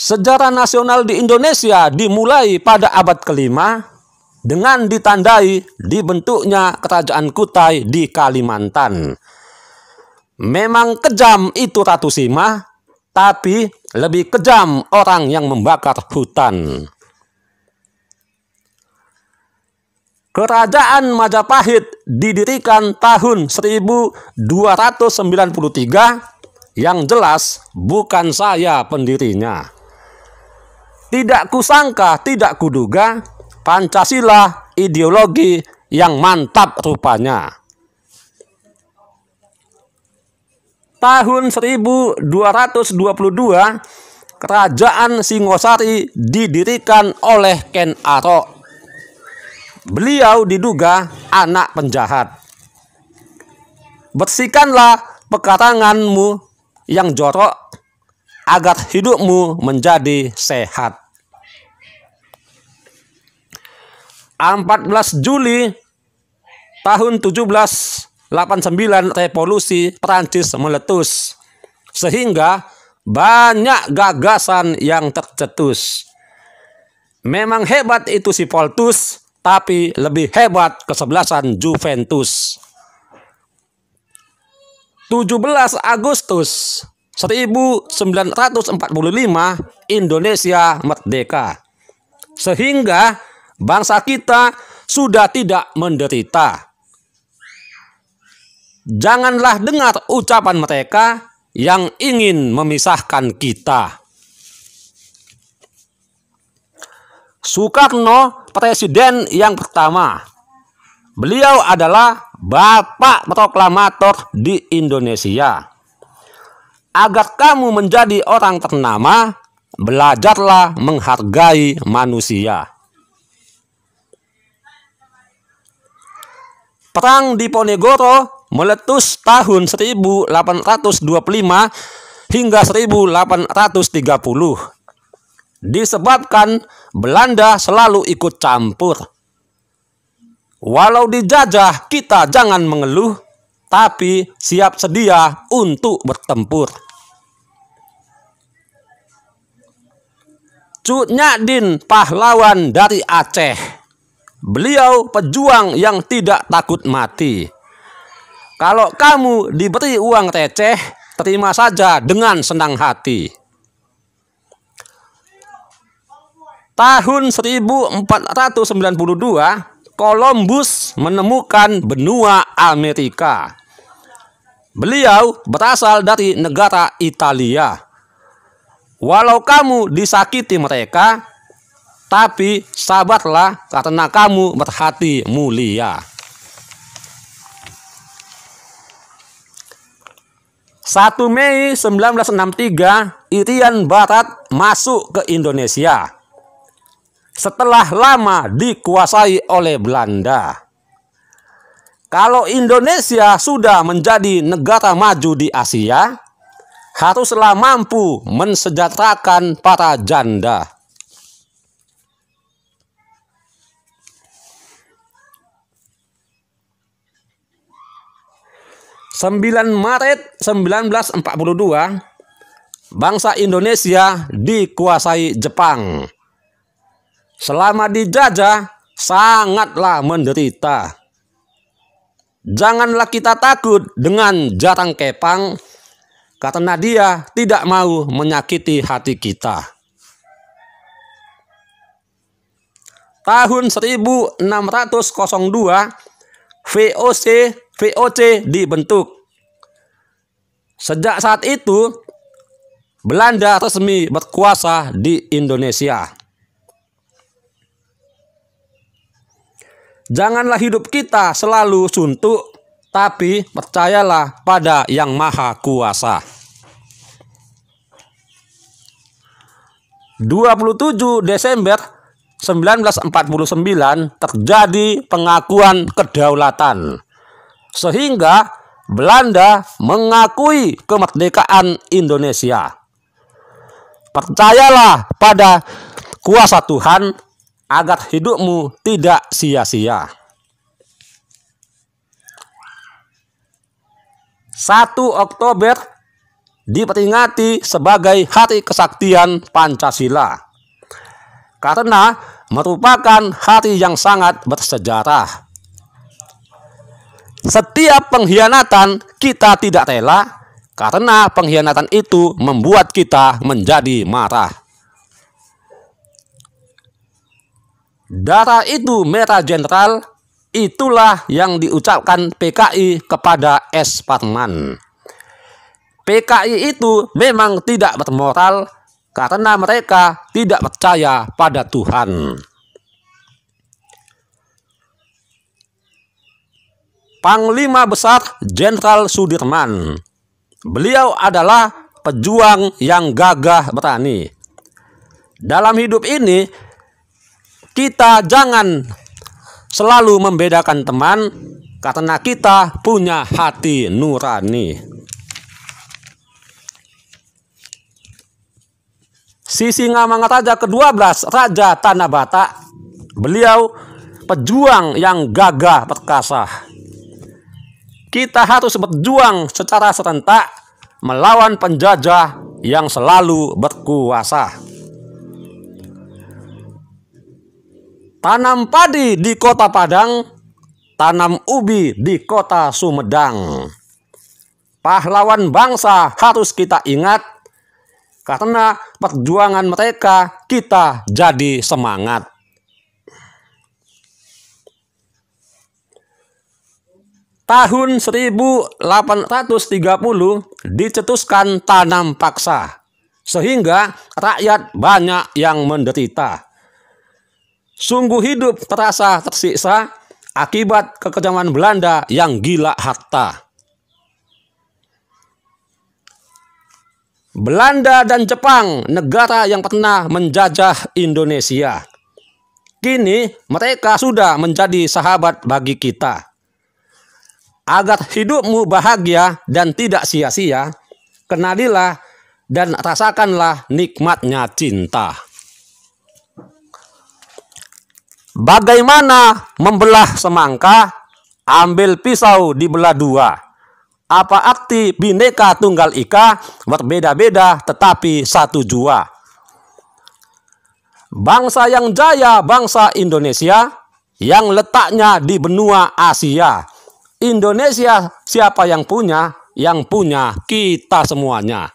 Sejarah nasional di Indonesia dimulai pada abad ke-5 dengan ditandai dibentuknya Kerajaan Kutai di Kalimantan. Memang kejam itu Ratu Sima, tapi lebih kejam orang yang membakar hutan. Kerajaan Majapahit didirikan tahun 1293, yang jelas bukan saya pendirinya. Tidak kusangka, tidak kuduga, Pancasila ideologi yang mantap rupanya. Tahun 1222, Kerajaan Singosari didirikan oleh Ken Arok. Beliau diduga anak penjahat. Bersihkanlah pekaranganmu yang jorok agar hidupmu menjadi sehat. 14 Juli tahun 1789 revolusi Prancis meletus, sehingga banyak gagasan yang tercetus. Memang hebat itu si Poltus, tapi lebih hebat kesebelasan Juventus. 17 Agustus 1945 Indonesia merdeka, sehingga bangsa kita sudah tidak menderita. Janganlah dengar ucapan mereka yang ingin memisahkan kita. Soekarno presiden yang pertama. Beliau adalah bapak proklamator di Indonesia. Agar kamu menjadi orang ternama, belajarlah menghargai manusia. Perang Diponegoro meletus tahun 1825 hingga 1830. Disebabkan Belanda selalu ikut campur. Walau dijajah, kita jangan mengeluh, tapi siap sedia untuk bertempur. Cut Nyak-Dien pahlawan dari Aceh. Beliau pejuang yang tidak takut mati. Kalau kamu diberi uang receh, terima saja dengan senang hati. Tahun 1492, Columbus menemukan benua Amerika. Beliau berasal dari negara Italia. Walau kamu disakiti mereka, tapi sabarlah karena kamu berhati mulia. 1 Mei 1963, Irian Barat masuk ke Indonesia. Setelah lama dikuasai oleh Belanda. Kalau Indonesia sudah menjadi negara maju di Asia, haruslah mampu mensejahterakan para janda. Maret 1942, bangsa Indonesia dikuasai Jepang. Selama dijajah, sangatlah menderita. Janganlah kita takut dengan jarang kepang, karena dia tidak mau menyakiti hati kita. Tahun 1602, VOC dibentuk. Sejak saat itu, Belanda resmi berkuasa di Indonesia. Janganlah hidup kita selalu suntuk, tapi percayalah pada Yang Maha Kuasa. 27 Desember 1949 terjadi pengakuan kedaulatan, sehingga Belanda mengakui kemerdekaan Indonesia. Percayalah pada kuasa Tuhan agar hidupmu tidak sia-sia. 1 Oktober diperingati sebagai Hari Kesaktian Pancasila karena merupakan hari yang sangat bersejarah. Setiap pengkhianatan kita tidak rela karena pengkhianatan itu membuat kita menjadi marah. Darah itu merah jenderal, itulah yang diucapkan PKI kepada S. Parman. PKI itu memang tidak bermoral karena mereka tidak percaya pada Tuhan. Panglima Besar Jenderal Sudirman. Beliau adalah pejuang yang gagah berani. Dalam hidup ini, kita jangan selalu membedakan teman karena kita punya hati nurani. Sisingamangaraja ke-12, Raja Tanah Batak. Beliau pejuang yang gagah perkasa. Kita harus berjuang secara serentak melawan penjajah yang selalu berkuasa. Tanam padi di kota Padang, tanam ubi di kota Sumedang. Pahlawan bangsa harus kita ingat, karena perjuangan mereka kita jadi semangat. Tahun 1830 dicetuskan tanam paksa, sehingga rakyat banyak yang menderita. Sungguh hidup terasa tersiksa akibat kekejaman Belanda yang gila harta. Belanda dan Jepang, negara yang pernah menjajah Indonesia. Kini mereka sudah menjadi sahabat bagi kita. Agar hidupmu bahagia dan tidak sia-sia, kenalilah dan rasakanlah nikmatnya cinta. Bagaimana membelah semangka? Ambil pisau dibelah dua. Apa arti Bhinneka Tunggal Ika? Berbeda-beda tetapi satu jua. Bangsa yang jaya, bangsa Indonesia, yang letaknya di benua Asia. Indonesia siapa yang punya? Yang punya kita semuanya.